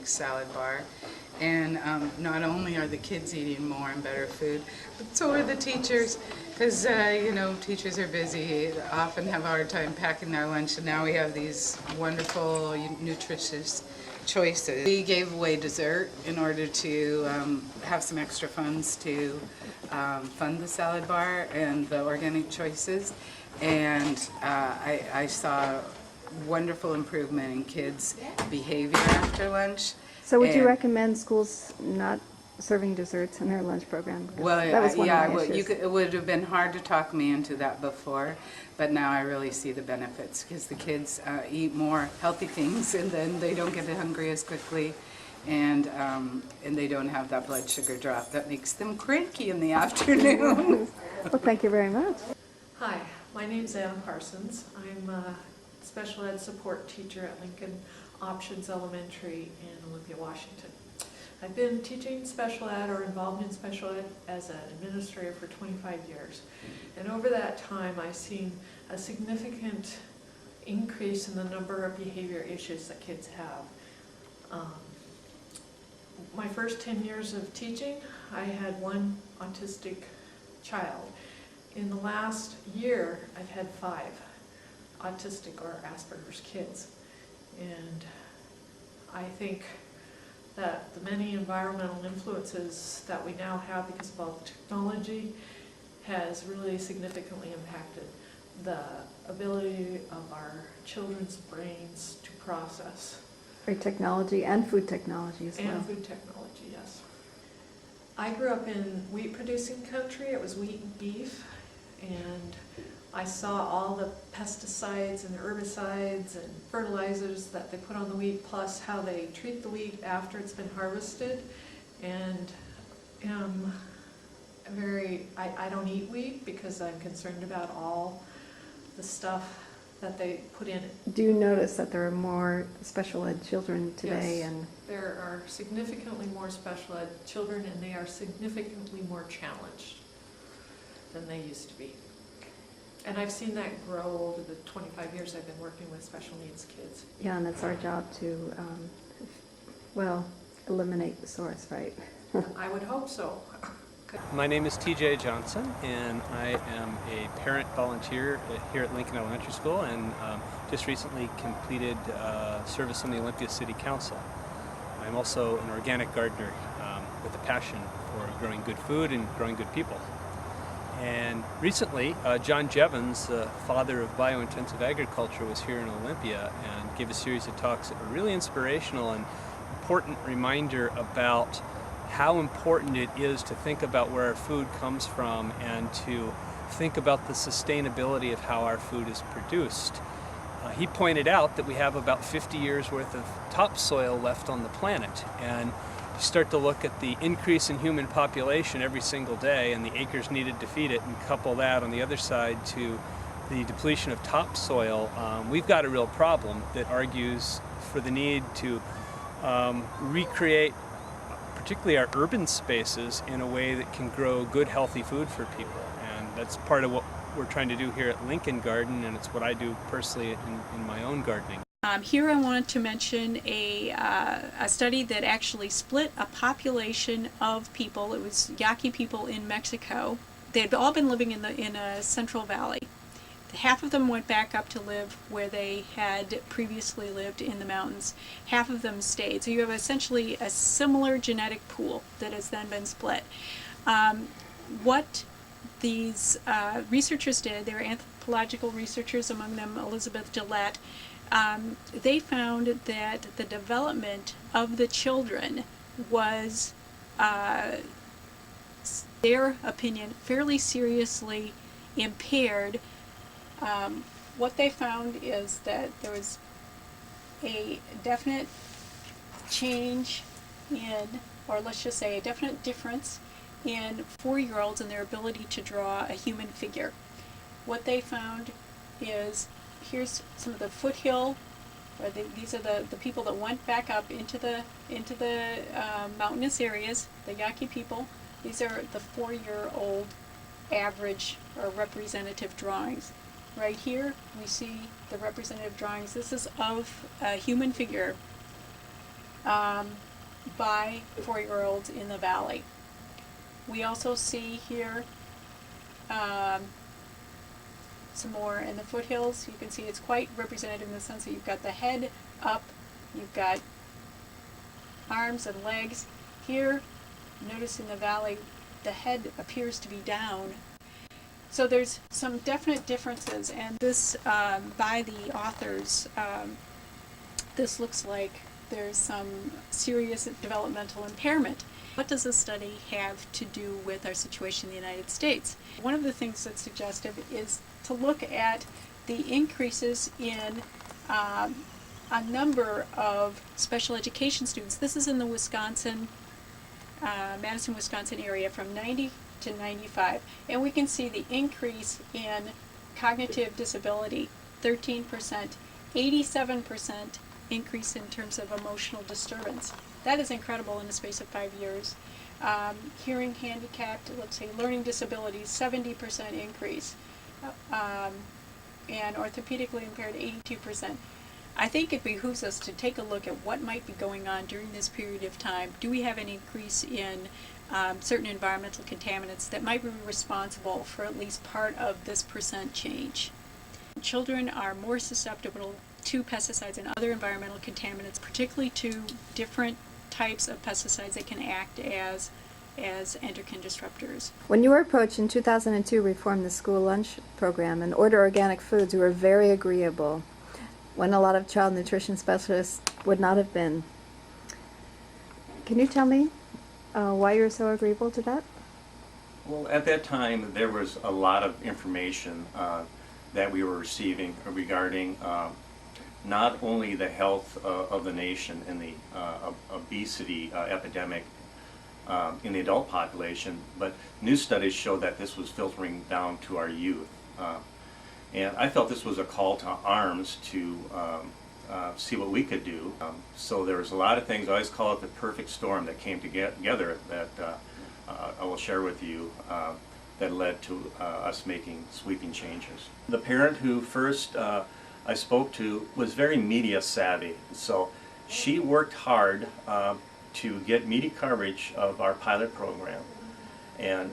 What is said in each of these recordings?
salad bar, and not only are the kids eating more and better food, but so are the teachers, because teachers are busy, often have a hard time packing their lunch, and now we have these wonderful nutritious choices. We gave away dessert in order to have some extra funds to fund the salad bar and the organic choices, and I saw wonderful improvement in kids' behavior after lunch. So would you recommend schools not serving desserts in their lunch program? Well, that was one yeah, of my issues. it would have been hard to talk me into that before, but now I really see the benefits, because the kids eat more healthy things, and then they don't get hungry as quickly, and they don't have that blood sugar drop that makes them cranky in the afternoon. Well, thank you very much. Hi, my name's Ann Parsons. I'm a special ed support teacher at Lincoln Options Elementary in Olympia, Washington. I've been teaching special ed or involved in special ed as an administrator for 25 years. And over that time, I've seen a significant increase in the number of behavior issues that kids have. My first 10 years of teaching, I had one autistic child. In the last year, I've had 5 autistic or Asperger's kids. And I think that the many environmental influences that we now have because of all the technology has really significantly impacted the ability of our children's brains to process. Right, technology and food technology as well. And food technology, yes. I grew up in wheat producing country. It was wheat and beef, and I saw all the pesticides and herbicides and fertilizers that they put on the wheat, plus how they treat the wheat after it's been harvested. And I don't eat wheat because I'm concerned about all the stuff that they put in it. Do you notice that there are more special ed children today? Yes, and there are significantly more special ed children, and they are significantly more challenged than they used to be. And I've seen that grow over the 25 years I've been working with special needs kids. Yeah, and it's our job to, eliminate the source, right? I would hope so. My name is TJ Johnson, and I am a parent volunteer here at Lincoln Elementary School, and just recently completed service on the Olympia City Council. I'm also an organic gardener with a passion for growing good food and growing good people. And recently, John Jevons, the father of biointensive agriculture, was here in Olympia and gave a series of talks that were really inspirational and important reminder about how important it is to think about where our food comes from and to think about the sustainability of how our food is produced. He pointed out that we have about 50 years worth of topsoil left on the planet, and you start to look at the increase in human population every single day and the acres needed to feed it, and couple that on the other side to the depletion of topsoil, we've got a real problem that argues for the need to recreate particularly our urban spaces in a way that can grow good, healthy food for people. And that's part of what we're trying to do here at Lincoln Garden, and it's what I do personally in my own gardening. Here I wanted to mention a study that actually split a population of people. It was Yaqui people in Mexico. They had all been living in a Central Valley. Half of them went back up to live where they had previously lived in the mountains. Half of them stayed. So you have essentially a similar genetic pool that has then been split. What these researchers did, they were anthropological researchers, among them Elizabeth Gillette, they found that the development of the children was, their opinion, fairly seriously impaired. What they found is that there was a definite change in, or let's just say a definite difference in 4-year-olds and their ability to draw a human figure. What they found is, here's some of the foothill, or these are the people that went back up into the mountainous areas, the Yaqui people. These are the 4-year-old average or representative drawings. Right here we see the representative drawings. This is of a human figure by 4-year-olds in the valley. We also see here some more in the foothills. You can see it's quite representative in the sense that you've got the head up, you've got arms and legs. Here, notice in the valley, the head appears to be down. So there's some definite differences, and this, by the authors, this looks like there's some serious developmental impairment. What does this study have to do with our situation in the United States? One of the things that's suggestive is to look at the increases in a number of special education students. This is in the Wisconsin, Madison, Wisconsin area from 90 to 95. And we can see the increase in cognitive disability, 13%, 87% increase in terms of emotional disturbance. That is incredible in the space of 5 years. Hearing handicapped, let's say learning disabilities, 70% increase. And orthopedically impaired, 82%. I think it behooves us to take a look at what might be going on during this period of time. Do we have an increase in certain environmental contaminants that might be responsible for at least part of this percent change? Children are more susceptible to pesticides and other environmental contaminants, particularly to different types of pesticides that can act as endocrine disruptors. When you were approached in 2002 to reform the school lunch program and order organic foods, you were very agreeable, when a lot of child nutrition specialists would not have been. Can you tell me why you're so agreeable to that? Well, at that time, there was a lot of information that we were receiving regarding not only the health of the nation and the obesity epidemic in the adult population, but new studies show that this was filtering down to our youth. And I felt this was a call to arms to see what we could do. So there was a lot of things, I always call it the perfect storm, that came together that I will share with you that led to us making sweeping changes. The parent who first I spoke to was very media savvy, so she worked hard to get media coverage of our pilot program. And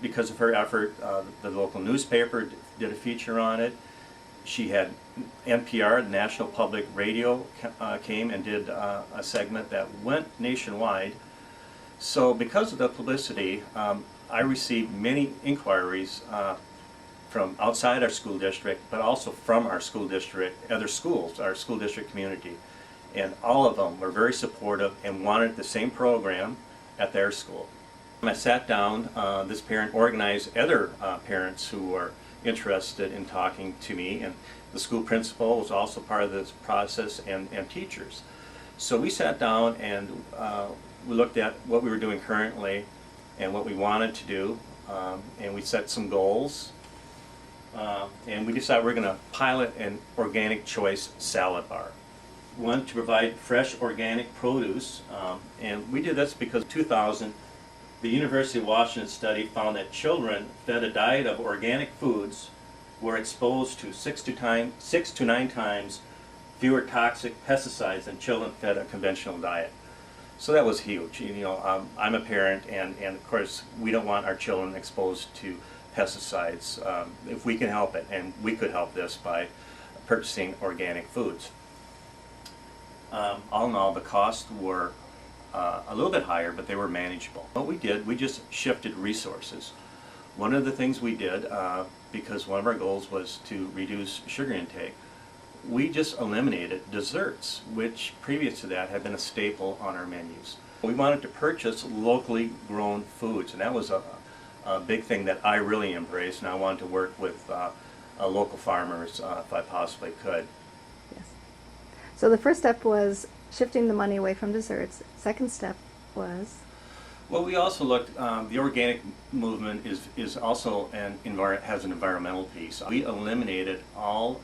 because of her effort, the local newspaper did a feature on it. She had NPR, the National Public Radio, came and did a segment that went nationwide. So because of the publicity, I received many inquiries from outside our school district, but also from our school district, other schools, our school district community. And all of them were very supportive and wanted the same program at their school. When I sat down, this parent organized other parents who were interested in talking to me, and the school principal was also part of this process, and teachers. So we sat down and we looked at what we were doing currently and what we wanted to do, and we set some goals. And we decided we're going to pilot an organic choice salad bar. We wanted to provide fresh organic produce, and we did this because in 2000, the University of Washington study found that children fed a diet of organic foods were exposed to 6 to 9 times fewer toxic pesticides than children fed a conventional diet. So that was huge. You know, I'm a parent, and of course we don't want our children exposed to pesticides if we can help it, and we could help this by purchasing organic foods. All in all, the costs were a little bit higher, but they were manageable. What we did, we just shifted resources. One of the things we did, because one of our goals was to reduce sugar intake, we just eliminated desserts, which previous to that had been a staple on our menus. We wanted to purchase locally grown foods, and that was a big thing that I really embraced, and I wanted to work with local farmers if I possibly could. Yes. So the first step was shifting the money away from desserts. Second step was? Well, we also looked, the organic movement is also has an environmental piece. We eliminated all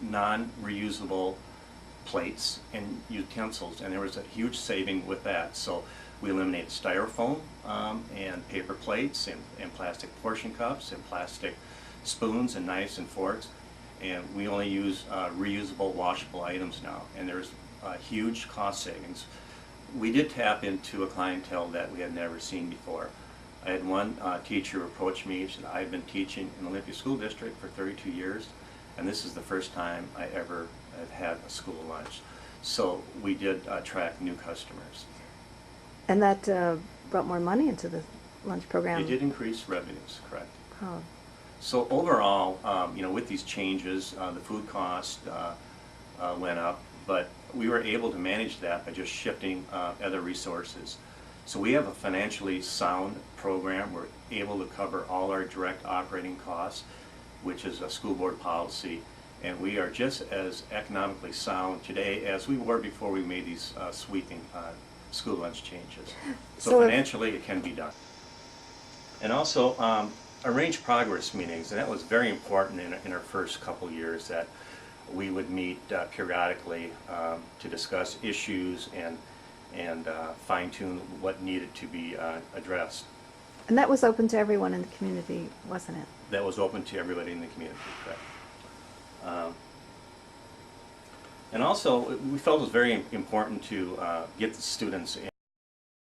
non-reusable plates and utensils, and there was a huge saving with that. So we eliminated styrofoam and paper plates and plastic portion cups and plastic spoons and knives and forks, and we only use reusable, washable items now. And there's huge cost savings. We did tap into a clientele that we had never seen before. I had one teacher approach me and said, I've been teaching in the Olympia School District for 32 years, and this is the first time I ever have had a school lunch. So we did attract new customers. And that brought more money into the lunch program. It did increase revenues, correct. Oh. So overall, with these changes, the food cost went up, but we were able to manage that by just shifting other resources. So we have a financially sound program. We're able to cover all our direct operating costs, which is a school board policy, and we are just as economically sound today as we were before we made these sweeping school lunch changes. So financially, it can be done. And also, arrange progress meetings, and that was very important in our first couple years, that we would meet periodically to discuss issues and fine-tune what needed to be addressed. And that was open to everyone in the community, wasn't it? That was open to everybody in the community, correct. And also, we felt it was very important to get the students in.